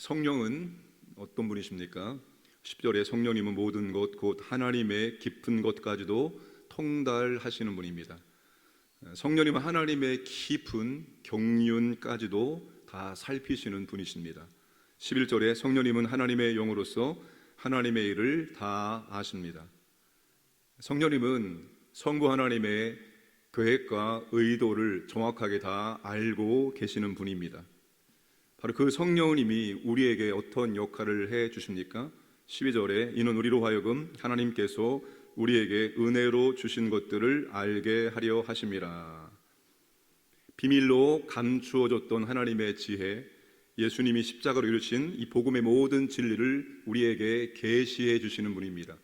성령은 어떤 분이십니까? 10절에 성령님은 모든 것 곧 하나님의 깊은 것까지도 통달하시는 분입니다. 성령님은 하나님의 깊은 경륜까지도 다 살피시는 분이십니다. 11절에 성령님은 하나님의 영으로서 하나님의 일을 다 아십니다. 성령님은 성부 하나님의 계획과 의도를 정확하게 다 알고 계시는 분입니다. 바로 그 성령님이 우리에게 어떤 역할을 해 주십니까? 12절에 이는 우리로 하여금 하나님께서 우리에게 은혜로 주신 것들을 알게 하려 하심이라. 비밀로 감추어졌던 하나님의 지혜, 예수님이 십자가로 이루신 이 복음의 모든 진리를 우리에게 계시해 주시는 분입니다.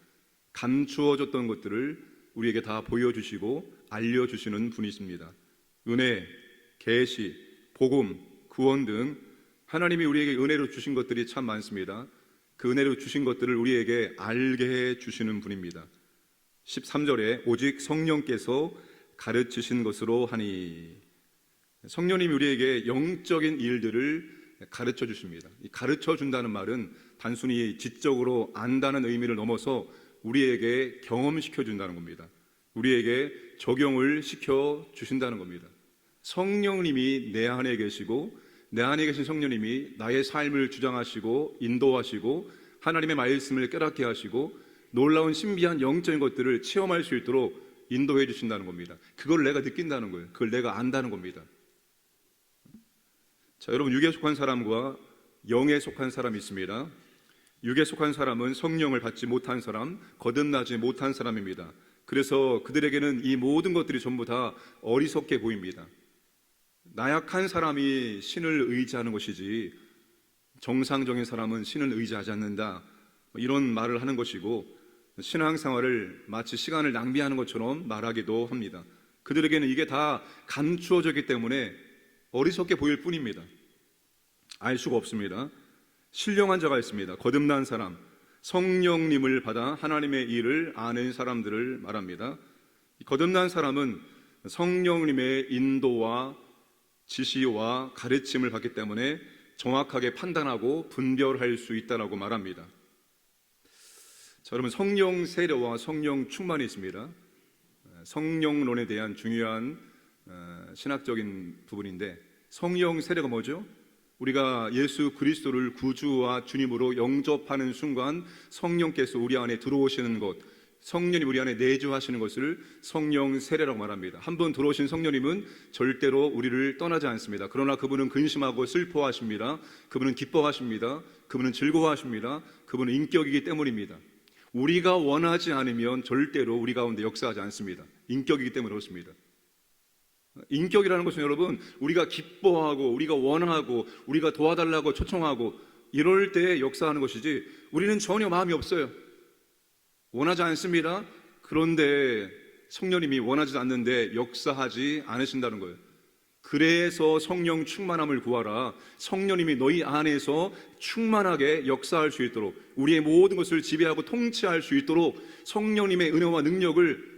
감추어졌던 것들을 우리에게 다 보여주시고 알려주시는 분이십니다. 은혜, 계시, 복음, 구원 등 하나님이 우리에게 은혜로 주신 것들이 참 많습니다. 그 은혜로 주신 것들을 우리에게 알게 해 주시는 분입니다. 13절에 오직 성령께서 가르치신 것으로 하니, 성령님이 우리에게 영적인 일들을 가르쳐 주십니다. 이 가르쳐 준다는 말은 단순히 지적으로 안다는 의미를 넘어서 우리에게 경험시켜 준다는 겁니다. 우리에게 적용을 시켜 주신다는 겁니다. 성령님이 내 안에 계시고 내 안에 계신 성령님이 나의 삶을 주장하시고 인도하시고 하나님의 말씀을 깨닫게 하시고 놀라운 신비한 영적인 것들을 체험할 수 있도록 인도해 주신다는 겁니다. 그걸 내가 느낀다는 거예요. 그걸 내가 안다는 겁니다. 자, 여러분, 육에 속한 사람과 영에 속한 사람이 있습니다. 육에 속한 사람은 성령을 받지 못한 사람, 거듭나지 못한 사람입니다. 그래서 그들에게는 이 모든 것들이 전부 다 어리석게 보입니다. 나약한 사람이 신을 의지하는 것이지 정상적인 사람은 신을 의지하지 않는다, 이런 말을 하는 것이고, 신앙생활을 마치 시간을 낭비하는 것처럼 말하기도 합니다. 그들에게는 이게 다 감추어졌기 때문에 어리석게 보일 뿐입니다. 알 수가 없습니다. 신령한 자가 있습니다. 거듭난 사람, 성령님을 받아 하나님의 일을 아는 사람들을 말합니다. 거듭난 사람은 성령님의 인도와 지시와 가르침을 받기 때문에 정확하게 판단하고 분별할 수 있다고 말합니다. 자, 여러분, 성령 세례와 성령 충만이 있습니다. 성령론에 대한 중요한 신학적인 부분인데, 성령 세례가 뭐죠? 우리가 예수 그리스도를 구주와 주님으로 영접하는 순간 성령께서 우리 안에 들어오시는 것, 성령님 우리 안에 내주하시는 것을 성령 세례라고 말합니다. 한번 들어오신 성령님은 절대로 우리를 떠나지 않습니다. 그러나 그분은 근심하고 슬퍼하십니다. 그분은 기뻐하십니다. 그분은 즐거워하십니다. 그분은 인격이기 때문입니다. 우리가 원하지 않으면 절대로 우리 가운데 역사하지 않습니다. 인격이기 때문에 그렇습니다. 인격이라는 것은 여러분, 우리가 기뻐하고 우리가 원하고 우리가 도와달라고 초청하고 이럴 때 역사하는 것이지, 우리는 전혀 마음이 없어요. 원하지 않습니다. 그런데 성령님이 원하지 않는데 역사하지 않으신다는 거예요. 그래서 성령 충만함을 구하라. 성령님이 너희 안에서 충만하게 역사할 수 있도록, 우리의 모든 것을 지배하고 통치할 수 있도록 성령님의 은혜와 능력을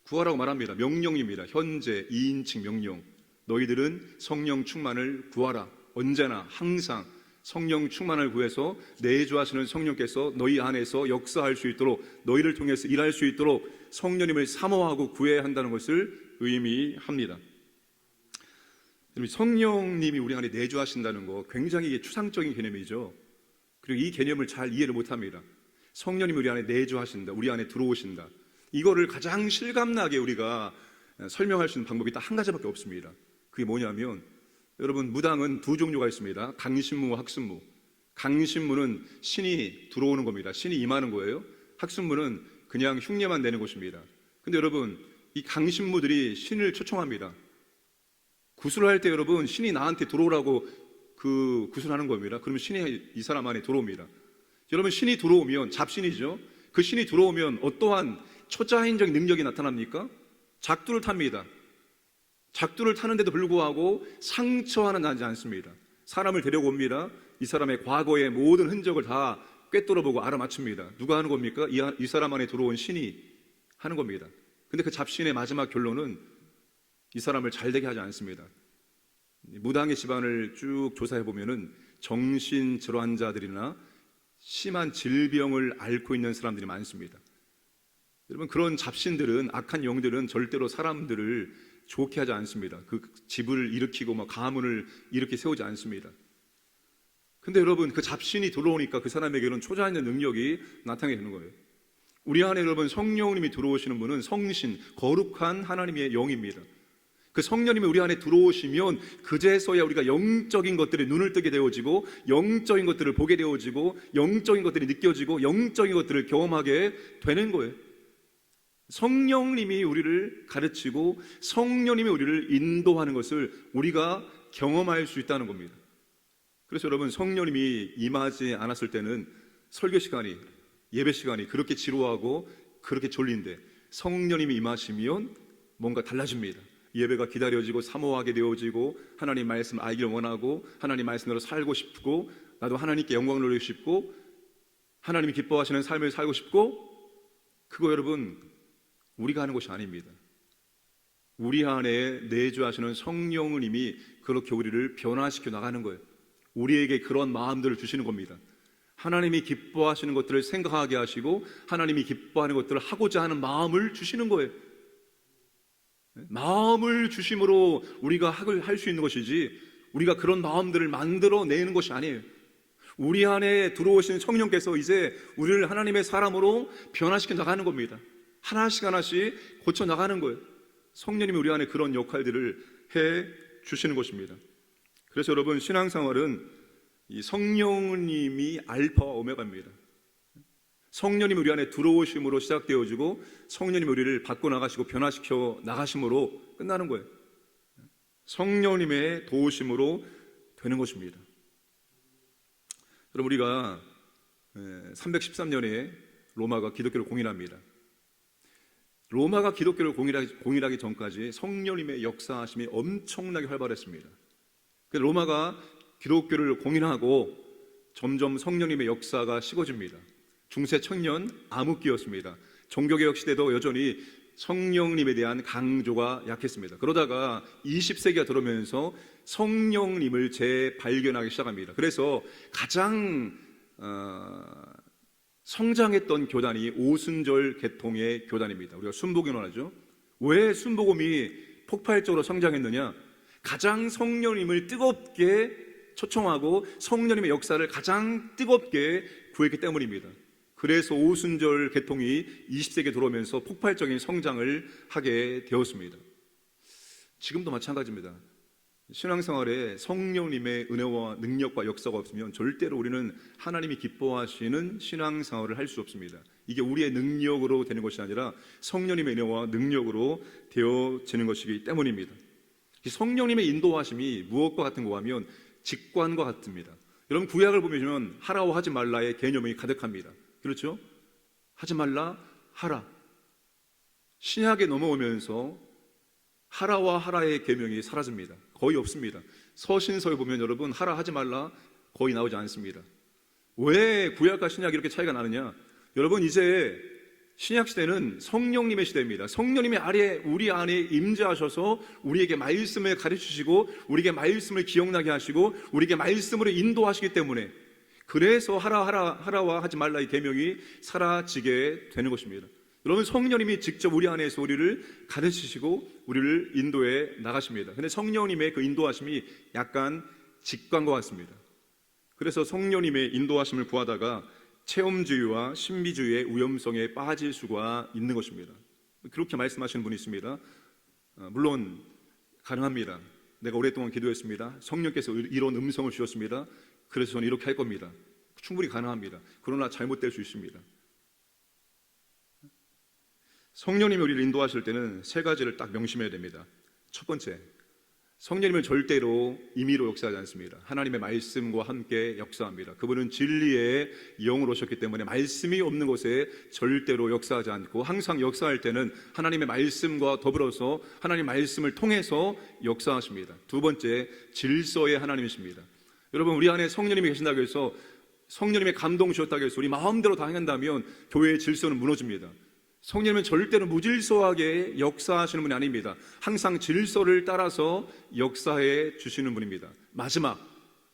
구하라고 말합니다. 명령입니다. 현재 2인칭 명령. 너희들은 성령 충만을 구하라. 언제나 항상 성령 충만을 구해서 내주하시는 성령께서 너희 안에서 역사할 수 있도록, 너희를 통해서 일할 수 있도록 성령님을 사모하고 구해야 한다는 것을 의미합니다. 성령님이 우리 안에 내주하신다는 거 굉장히 추상적인 개념이죠. 그리고 이 개념을 잘 이해를 못합니다. 성령님이 우리 안에 내주하신다, 우리 안에 들어오신다, 이거를 가장 실감나게 우리가 설명할 수 있는 방법이 딱 한 가지밖에 없습니다. 그게 뭐냐면, 여러분, 무당은 두 종류가 있습니다. 강신무와 학신무. 강신무는 신이 들어오는 겁니다. 신이 임하는 거예요. 학신무는 그냥 흉내만 내는 것입니다. 근데 여러분, 이 강신무들이 신을 초청합니다. 구슬을 할 때 여러분, 신이 나한테 들어오라고 그 구슬하는 겁니다. 그러면 신이 이 사람 안에 들어옵니다. 여러분, 신이 들어오면, 잡신이죠. 그 신이 들어오면 어떠한 초자연적인 능력이 나타납니까? 작두를 탑니다. 작두를 타는데도 불구하고 상처하는 나지 않습니다. 사람을 데려옵니다. 이 사람의 과거의 모든 흔적을 다 꿰뚫어보고 알아맞춥니다. 누가 하는 겁니까? 이 사람 안에 들어온 신이 하는 겁니다. 근데 그 잡신의 마지막 결론은 이 사람을 잘되게 하지 않습니다. 무당의 집안을 쭉 조사해 보면은 정신질환자들이나 심한 질병을 앓고 있는 사람들이 많습니다. 여러분, 그런 잡신들은, 악한 영들은 절대로 사람들을 좋게 하지 않습니다. 그 집을 일으키고 막 가문을 이렇게 세우지 않습니다. 근데 여러분, 그 잡신이 들어오니까 그 사람에게는 초자연의 능력이 나타나게 되는 거예요. 우리 안에 여러분, 성령님이 들어오시는 분은 성신, 거룩한 하나님의 영입니다. 그 성령님이 우리 안에 들어오시면 그제서야 우리가 영적인 것들에 눈을 뜨게 되어지고, 영적인 것들을 보게 되어지고, 영적인 것들이 느껴지고, 영적인 것들을 경험하게 되는 거예요. 성령님이 우리를 가르치고 성령님이 우리를 인도하는 것을 우리가 경험할 수 있다는 겁니다. 그래서 여러분, 성령님이 임하지 않았을 때는 설교 시간이, 예배 시간이 그렇게 지루하고 그렇게 졸린데, 성령님이 임하시면 뭔가 달라집니다. 예배가 기다려지고 사모하게 되어지고, 하나님 말씀을 알기를 원하고, 하나님 말씀으로 살고 싶고, 나도 하나님께 영광을 돌리고 싶고, 하나님이 기뻐하시는 삶을 살고 싶고. 그거 여러분, 우리가 하는 것이 아닙니다. 우리 안에 내주하시는 성령님이 그렇게 우리를 변화시켜 나가는 거예요. 우리에게 그런 마음들을 주시는 겁니다. 하나님이 기뻐하시는 것들을 생각하게 하시고, 하나님이 기뻐하는 것들을 하고자 하는 마음을 주시는 거예요. 마음을 주심으로 우리가 할 수 있는 것이지, 우리가 그런 마음들을 만들어내는 것이 아니에요. 우리 안에 들어오신 성령께서 이제 우리를 하나님의 사람으로 변화시켜 나가는 겁니다. 하나씩 하나씩 고쳐 나가는 거예요. 성령님이 우리 안에 그런 역할들을 해 주시는 것입니다. 그래서 여러분, 신앙생활은 이 성령님이 알파와 오메가입니다. 성령님이 우리 안에 들어오심으로 시작되어지고, 성령님이 우리를 바꿔나가시고 변화시켜 나가심으로 끝나는 거예요. 성령님의 도우심으로 되는 것입니다. 여러분, 우리가 313년에 로마가 기독교를 공인합니다. 로마가 기독교를 공인하기 전까지 성령님의 역사하심이 엄청나게 활발했습니다. 로마가 기독교를 공인하고 점점 성령님의 역사가 식어집니다. 중세 청년 암흑기였습니다. 종교개혁 시대도 여전히 성령님에 대한 강조가 약했습니다. 그러다가 20세기가 들어오면서 성령님을 재발견하기 시작합니다. 그래서 가장 성장했던 교단이 오순절 계통의 교단입니다. 우리가 순복음을 하죠. 왜 순복음이 폭발적으로 성장했느냐? 가장 성령님을 뜨겁게 초청하고 성령님의 역사를 가장 뜨겁게 구했기 때문입니다. 그래서 오순절 계통이 20세기에 들어오면서 폭발적인 성장을 하게 되었습니다. 지금도 마찬가지입니다. 신앙생활에 성령님의 은혜와 능력과 역사가 없으면 절대로 우리는 하나님이 기뻐하시는 신앙생활을 할 수 없습니다. 이게 우리의 능력으로 되는 것이 아니라 성령님의 은혜와 능력으로 되어지는 것이기 때문입니다. 성령님의 인도하심이 무엇과 같은가 하면 직관과 같습니다. 여러분, 구약을 보면 하라와 하지 말라의 개념이 가득합니다. 그렇죠? 하지 말라, 하라. 신약에 넘어오면서 하라와 하라의 계명이 사라집니다. 거의 없습니다. 서신서에 보면 여러분, 하라 하지 말라 거의 나오지 않습니다. 왜 구약과 신약이 이렇게 차이가 나느냐? 여러분, 이제 신약 시대는 성령님의 시대입니다. 성령님이 우리 안에 임재하셔서 우리에게 말씀을 가르치시고, 우리에게 말씀을 기억나게 하시고, 우리에게 말씀으로 인도하시기 때문에, 그래서 하라와 하지 말라의 계명이 사라지게 되는 것입니다. 여러분, 성령님이 직접 우리 안에서 우리를 가르치시고 우리를 인도해 나가십니다. 근데 성령님의 그 인도하심이 약간 직관과 같습니다. 그래서 성령님의 인도하심을 구하다가 체험주의와 신비주의의 위험성에 빠질 수가 있는 것입니다. 그렇게 말씀하시는 분이 있습니다. 물론 가능합니다. 내가 오랫동안 기도했습니다. 성령께서 이런 음성을 주셨습니다. 그래서 저는 이렇게 할 겁니다. 충분히 가능합니다. 그러나 잘못될 수 있습니다. 성령님이 우리를 인도하실 때는 세 가지를 딱 명심해야 됩니다. 첫 번째, 성령님은 절대로 임의로 역사하지 않습니다. 하나님의 말씀과 함께 역사합니다. 그분은 진리의 영으로 오셨기 때문에 말씀이 없는 곳에 절대로 역사하지 않고, 항상 역사할 때는 하나님의 말씀과 더불어서 하나님의 말씀을 통해서 역사하십니다. 두 번째, 질서의 하나님이십니다. 여러분, 우리 안에 성령님이 계신다고 해서, 성령님의 감동 주셨다고 해서 우리 마음대로 다 행한다면 교회의 질서는 무너집니다. 성령님은 절대로 무질서하게 역사하시는 분이 아닙니다. 항상 질서를 따라서 역사해 주시는 분입니다. 마지막,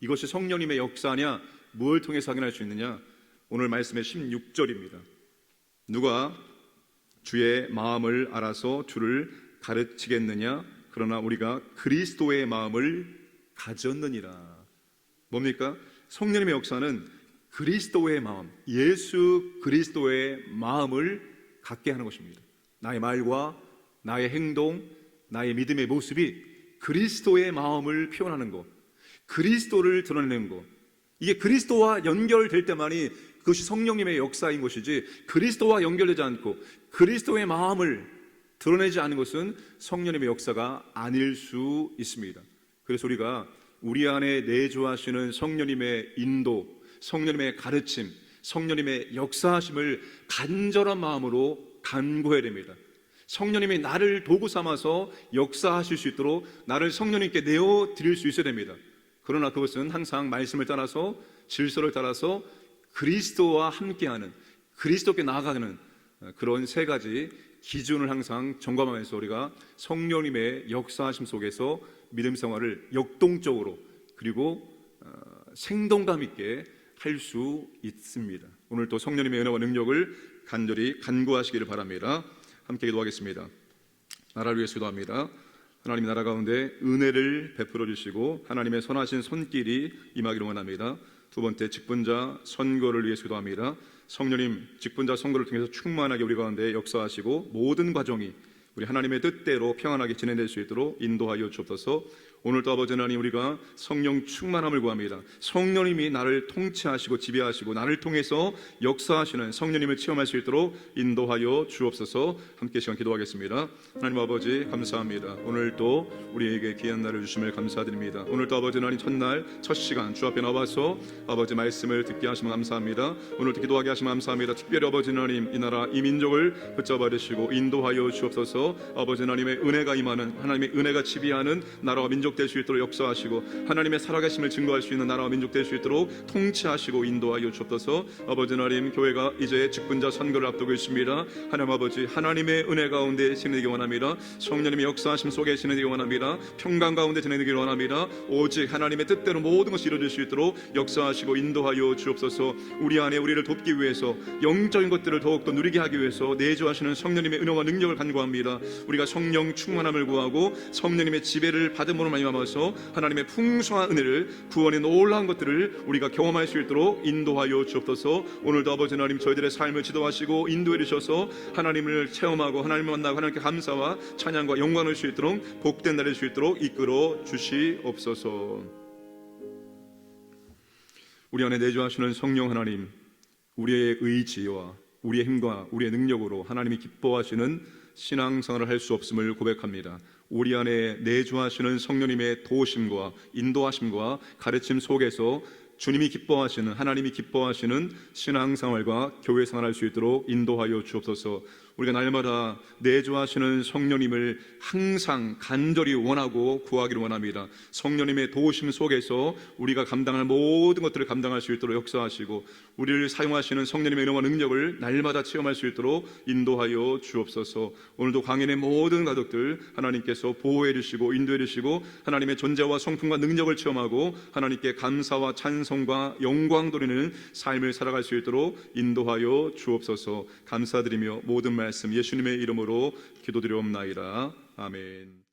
이것이 성령님의 역사냐, 무엇을 통해서 확인할 수 있느냐? 오늘 말씀의 16절입니다. 누가 주의 마음을 알아서 주를 가르치겠느냐? 그러나 우리가 그리스도의 마음을 가졌느니라. 뭡니까? 성령님의 역사는 그리스도의 마음, 예수 그리스도의 마음을 갖게 하는 것입니다. 나의 말과 나의 행동, 나의 믿음의 모습이 그리스도의 마음을 표현하는 것, 그리스도를 드러내는 것, 이게 그리스도와 연결될 때만이 그것이 성령님의 역사인 것이지, 그리스도와 연결되지 않고 그리스도의 마음을 드러내지 않은 것은 성령님의 역사가 아닐 수 있습니다. 그래서 우리가 우리 안에 내주하시는 성령님의 인도, 성령님의 가르침, 성령님의 역사하심을 간절한 마음으로 간구해야 됩니다. 성령님이 나를 도구 삼아서 역사하실 수 있도록 나를 성령님께 내어드릴 수 있어야 됩니다. 그러나 그것은 항상 말씀을 따라서, 질서를 따라서 그리스도와 함께하는, 그리스도께 나아가는 그런 세 가지 기준을 항상 점검하면서 우리가 성령님의 역사하심 속에서 믿음 생활을 역동적으로 그리고 생동감 있게 할 수 있습니다. 오늘 또 성령님의 은혜와 능력을 간절히 간구하시기를 바랍니다. 함께 기도하겠습니다. 나라를 위해서 기도합니다. 하나님, 나라 가운데 은혜를 베풀어 주시고 하나님의 선하신 손길이 임하기를 원합니다. 두 번째, 직분자 선거를 위해서 기도합니다. 성령님, 직분자 선거를 통해서 충만하게 우리 가운데 역사하시고 모든 과정이 우리 하나님의 뜻대로 평안하게 진행될 수 있도록 인도하여 주옵소서. 오늘도 아버지 하나님, 우리가 성령 충만함을 구합니다. 성령님이 나를 통치하시고 지배하시고 나를 통해서 역사하시는 성령님을 체험할 수 있도록 인도하여 주옵소서. 함께 시간 기도하겠습니다. 하나님 아버지, 감사합니다. 오늘도 우리에게 귀한 날을 주심을 감사드립니다. 오늘도 아버지 하나님, 첫날 첫 시간 주 앞에 나와서 아버지 말씀을 듣게 하시면 감사합니다. 오늘도 기도하게 하시면 감사합니다. 특별히 아버지 하나님, 이 나라 이 민족을 붙잡아 주시고 인도하여 주옵소서. 아버지 하나님의 은혜가 임하는, 하나님의 은혜가 지배하는 나라와 민족 될 수 있도록 역사하시고 하나님의 살아계심을 증거할 수 있는 나라와 민족 될 수 있도록 통치하시고 인도하여 주옵소서. 아버지 하나님, 교회가 이제 직분자 선거를 앞두고 있습니다. 하나님 아버지, 하나님의 은혜 가운데 지내기 원합니다. 성령님의 역사하심 속에 지내기 원합니다. 평강 가운데 지내기 원합니다. 오직 하나님의 뜻대로 모든 것이 이루어질 수 있도록 역사하시고 인도하여 주옵소서. 우리 안에 우리를 돕기 위해서, 영적인 것들을 더욱더 누리게 하기 위해서 내주하시는 성령님의 은혜와 능력을 간구합니다. 우리가 성령 충만함을 구하고 성령님의 지배를 받음으로 말미암아서 하나님의 풍성한 은혜를, 구원의 놀라운 것들을 우리가 경험할 수 있도록 인도하여 주옵소서. 오늘도 아버지 하나님, 저희들의 삶을 지도하시고 인도해 주셔서 하나님을 체험하고 하나님을 만나고 하나님께 감사와 찬양과 영광을 줄 수 있도록, 복된 날일 수 있도록 이끌어 주시옵소서. 우리 안에 내주하시는 성령 하나님, 우리의 의지와 우리의 힘과 우리의 능력으로 하나님이 기뻐하시는 신앙생활을 할 수 없음을 고백합니다. 우리 안에 내주하시는 성령님의 도우심과 인도하심과 가르침 속에서 주님이 기뻐하시는, 하나님이 기뻐하시는 신앙생활과 교회생활을 할 수 있도록 인도하여 주옵소서. 우리가 날마다 내주하시는 성령님을 항상 간절히 원하고 구하기를 원합니다. 성령님의 도우심 속에서 우리가 감당할 모든 것들을 감당할 수 있도록 역사하시고 우리를 사용하시는 성령님의 은혜와 능력을 날마다 체험할 수 있도록 인도하여 주옵소서. 오늘도 광연의 모든 가족들 하나님께서 보호해 주시고 인도해 주시고 하나님의 존재와 성품과 능력을 체험하고 하나님께 감사와 찬송과 영광 돌리는 삶을 살아갈 수 있도록 인도하여 주옵소서. 감사드리며 모든 말씀 예수님의 이름으로 기도드리옵나이다. 아멘.